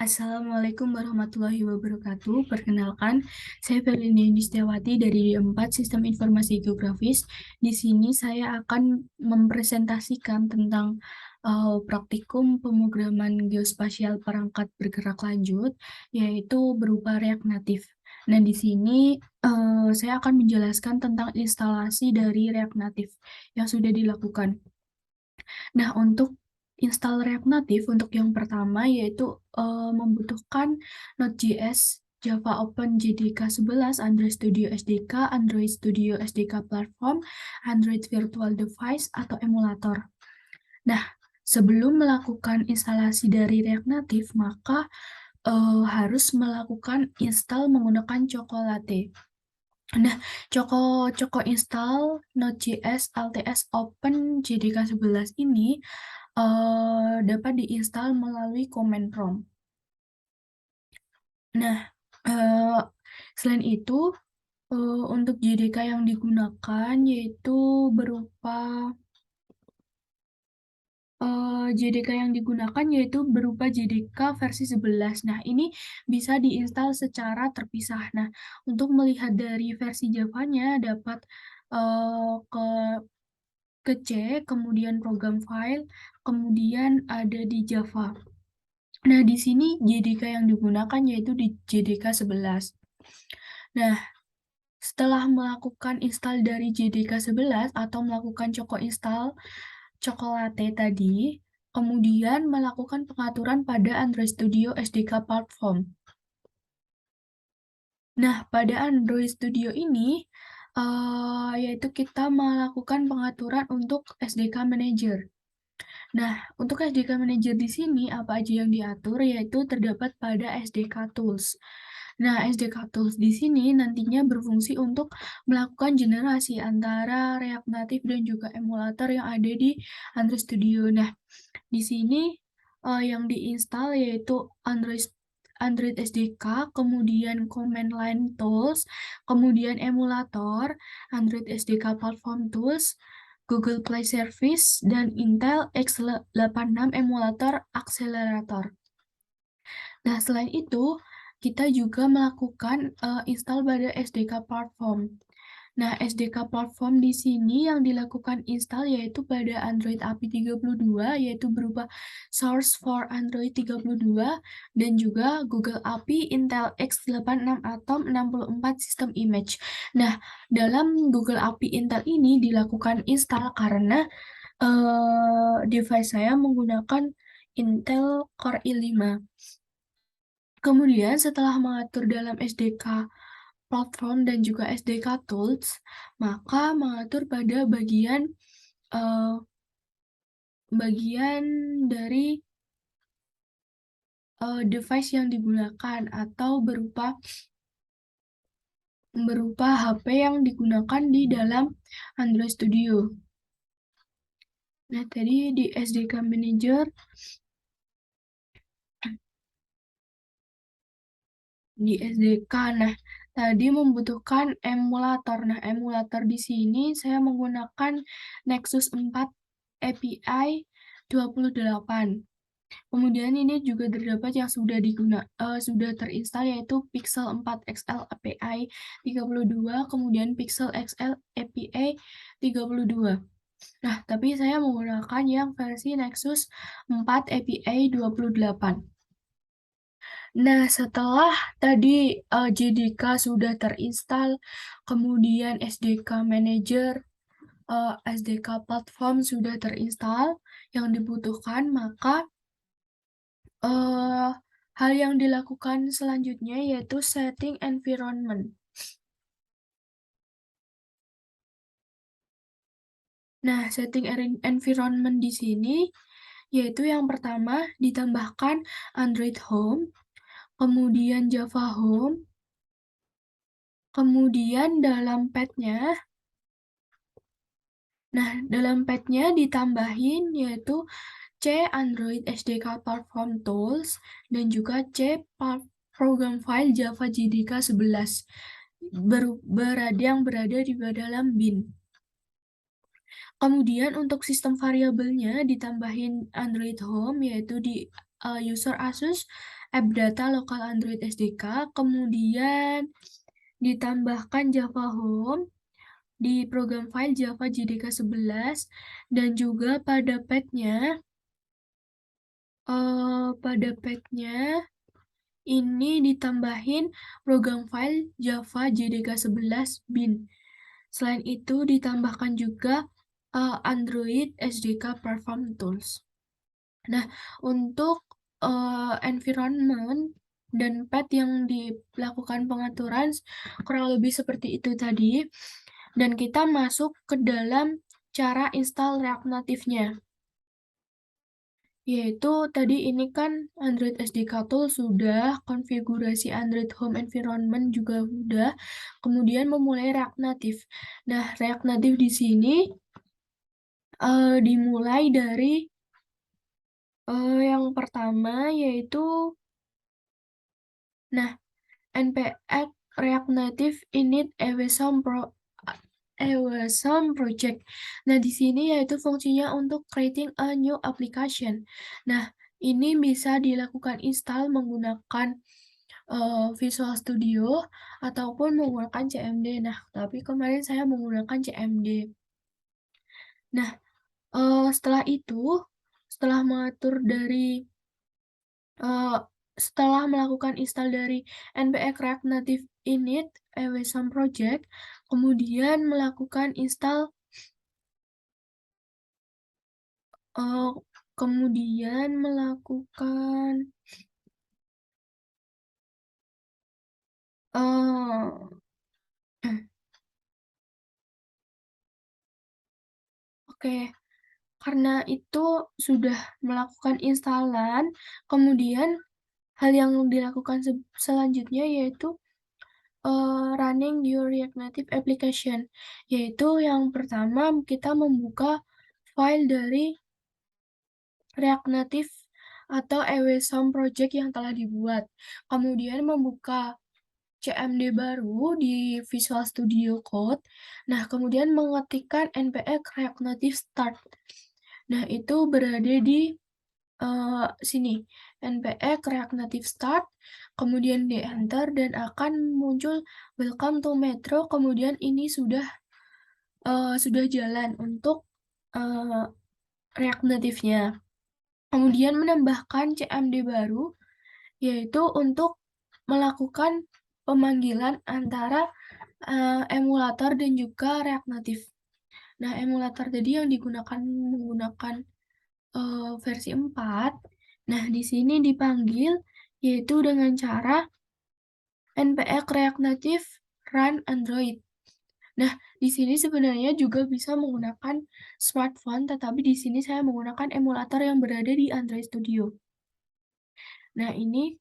Assalamualaikum warahmatullahi wabarakatuh. Perkenalkan, saya Feline Yustiawati dari D4 Sistem Informasi Geografis. Di sini saya akan mempresentasikan tentang praktikum pemrograman geospasial perangkat bergerak lanjut, yaitu berupa React Native. Nah, di sini saya akan menjelaskan tentang instalasi dari React Native yang sudah dilakukan. Nah, untuk install React Native untuk yang pertama yaitu membutuhkan Node.js, Java Open JDK 11, Android Studio SDK, Android Studio SDK Platform, Android Virtual Device, atau emulator. Nah, sebelum melakukan instalasi dari React Native, maka harus melakukan install menggunakan Chocolate. Nah, Choco install Node.js LTS Open JDK 11 ini dapat diinstal melalui command prompt. Nah, selain itu, untuk JDK yang digunakan yaitu berupa JDK versi 11. Nah, ini bisa diinstal secara terpisah. Nah, untuk melihat dari versi Java-nya dapat ke C, kemudian program file, kemudian ada di Java. Nah, di sini JDK yang digunakan yaitu di JDK 11. Nah, setelah melakukan install dari JDK 11 atau melakukan Choco install Chocolate tadi, kemudian melakukan pengaturan pada Android Studio SDK Platform. Nah, pada Android Studio ini, yaitu kita melakukan pengaturan untuk SDK Manager. Nah, untuk SDK Manager di sini, apa aja yang diatur, yaitu terdapat pada SDK Tools. Nah, SDK Tools di sini nantinya berfungsi untuk melakukan generasi antara React Native dan juga emulator yang ada di Android Studio. Nah, di sini yang diinstal yaitu Android SDK, kemudian Command Line Tools, kemudian emulator, Android SDK Platform Tools, Google Play Service, dan Intel x86 Emulator Accelerator. Nah, selain itu, kita juga melakukan install pada SDK Platform. Nah, SDK Platform di sini yang dilakukan install yaitu pada Android API 32, yaitu berupa Source for Android 32, dan juga Google API Intel x86 Atom 64 System Image. Nah, dalam Google API Intel ini dilakukan install karena device saya menggunakan Intel Core i5. Kemudian setelah mengatur dalam SDK Platform dan juga SDK Tools, maka mengatur pada bagian dari device yang digunakan atau berupa HP yang digunakan di dalam Android Studio. Nah, tadi di SDK Manager, di SDK, nah tadi membutuhkan emulator. Nah, emulator di sini saya menggunakan Nexus 4 API 28. Kemudian ini juga terdapat yang sudah terinstall yaitu Pixel 4 XL API 32, kemudian Pixel XL API 32. Nah, tapi saya menggunakan yang versi Nexus 4 API 28. Nah, setelah tadi JDK sudah terinstall, kemudian SDK Manager, SDK Platform sudah terinstall, yang dibutuhkan maka hal yang dilakukan selanjutnya yaitu setting environment. Nah, setting environment di sini yaitu yang pertama ditambahkan Android Home, kemudian Java Home, kemudian dalam dalam path-nya ditambahin yaitu C Android SDK Platform Tools dan juga C program file Java JDK 11 yang berada di dalam bin. Kemudian untuk sistem variabelnya ditambahin Android Home yaitu di user Asus AppData Lokal Android SDK, kemudian ditambahkan Java Home di program file Java JDK11, dan juga pada padnya ini ditambahin program file Java JDK11 bin. Selain itu ditambahkan juga Android SDK Perform Tools. Nah, untuk environment dan path yang dilakukan pengaturan kurang lebih seperti itu tadi. Dan kita masuk ke dalam cara install React Native-nya. Yaitu tadi ini kan Android SDK Tool sudah, konfigurasi Android Home Environment juga sudah, kemudian memulai React Native. Nah, React Native di sini dimulai dari yang pertama yaitu, nah, npx React Native init awesome project. Nah, di sini yaitu fungsinya untuk creating a new application. Nah, ini bisa dilakukan install menggunakan Visual Studio ataupun menggunakan CMD. Nah, tapi kemarin saya menggunakan CMD. Nah, setelah itu, setelah mengatur dari setelah melakukan install dari npx React Native init awesome project, kemudian melakukan install kemudian melakukan oke, karena itu sudah melakukan instalan, kemudian hal yang dilakukan selanjutnya yaitu running your React Native application, yaitu yang pertama kita membuka file dari React Native atau awesome project yang telah dibuat, kemudian membuka CMD baru di Visual Studio Code. Nah, kemudian mengetikkan npx React Native Start. Nah, itu berada di sini, npx React Native Start, kemudian di enter dan akan muncul welcome to Metro. Kemudian ini sudah jalan untuk React Native-nya. Kemudian menambahkan CMD baru, yaitu untuk melakukan pemanggilan antara emulator dan juga React Native. Nah, emulator tadi yang digunakan menggunakan versi 4. Nah, di sini dipanggil yaitu dengan cara npx React Native run Android. Nah, di sini sebenarnya juga bisa menggunakan smartphone, tetapi di sini saya menggunakan emulator yang berada di Android Studio. Nah, ini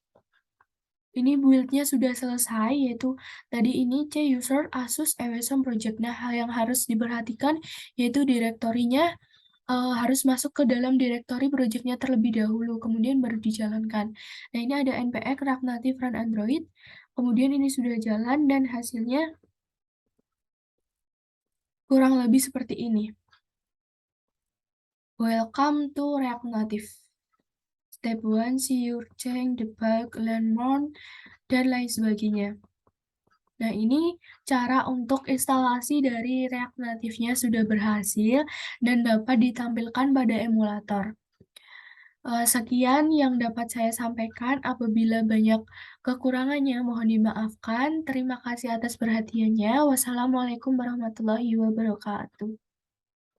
build-nya sudah selesai, yaitu tadi ini C user Asus awesome project. Nah, hal yang harus diperhatikan yaitu direktorinya harus masuk ke dalam direktori project-nya terlebih dahulu, kemudian baru dijalankan. Nah, ini ada npx React Native Run Android, kemudian ini sudah jalan dan hasilnya kurang lebih seperti ini. Welcome to React Native. Step 1, see your change, debug, learn more, dan lain sebagainya. Nah, ini cara untuk instalasi dari React Native-nya sudah berhasil dan dapat ditampilkan pada emulator. Sekian yang dapat saya sampaikan. Apabila banyak kekurangannya, mohon dimaafkan. Terima kasih atas perhatiannya. Wassalamualaikum warahmatullahi wabarakatuh.